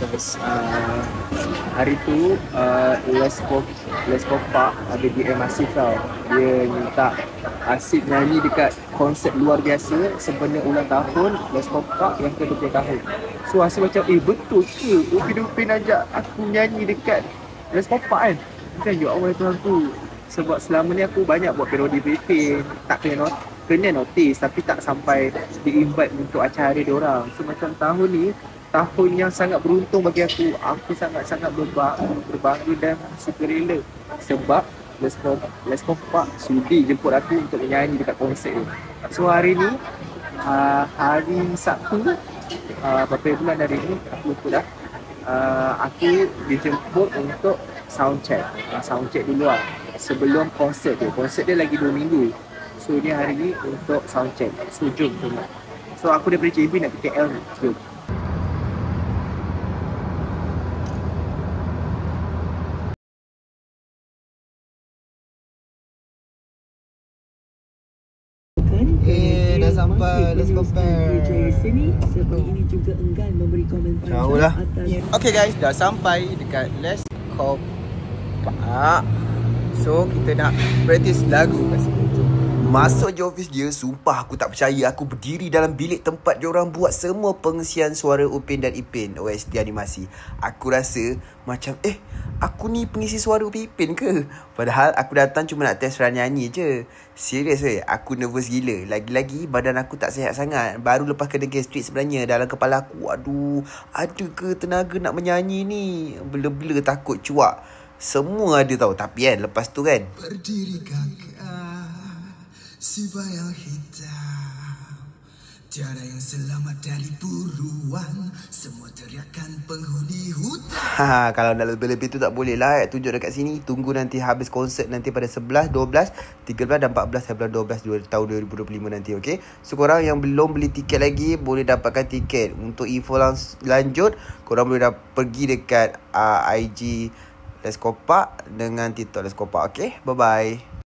Terus hari tu Les Pop ada DM Asif tau. Dia minta Asif nyanyi dekat konsert luar biasa sebenarnya ulang tahun Les Pop yang ke-20 tahun. So Asif macam betul ke Upin ajak aku nyanyi dekat Les Pop kan? Macam ya Allah Tuhan tu. Sebab selama ni aku banyak buat parodi Upin, tak kena notice tapi tak sampai di-invite untuk acara diorang. So macam tahun ni tahun yang sangat beruntung bagi aku. Aku sangat-sangat berbangga dan sukarela sebab Les Pop sudi jemput aku untuk menyanyi dekat konsert tu. So hari ni hari Sabtu, berapa bulan dari ni aku lupa dah. Aku dijemput untuk soundcheck dulu lah sebelum konsert tu. Konsert dia lagi 2 minggu. So ni hari ni untuk soundcheck. So jom tengok. So aku daripada JB nak pergi KL ni. Jom. Dah sampai. Let's compare. Jauh lah. Okay guys, dah sampai dekat Les Kopak. So kita nak practice lagu kat sini. Masuk je office dia, sumpah aku tak percaya. Aku berdiri dalam bilik tempat diorang buat semua pengisian suara Upin dan Ipin OST animasi. Aku rasa macam aku ni pengisi suara Upin Ipin ke? Padahal aku datang cuma nak test run nyanyi je. Serius aku nervous gila. Lagi-lagi badan aku tak sihat sangat. Baru lepas kena gastrik sebenarnya. Dalam kepala aku, aduh, ada ke tenaga nak menyanyi ni? Blur-blur takut cuak. Semua ada tahu. Tapi kan lepas tu kan, berdiri gagah si bayang hitam, tiada yang selamat dari buruan, semua teriakan penghuni hutan. Kalau nak lebih-lebih tu tak boleh lah tunjuk dekat sini. Tunggu nanti habis konsert nanti pada 11, 12, 13 dan 14 bulan 12 tahun 2025 nanti, okay? So korang yang belum beli tiket lagi boleh dapatkan tiket. Untuk info lanjut korang boleh pergi dekat IG Les Kopak dengan TikTok Les Kopak, okay? Bye-bye.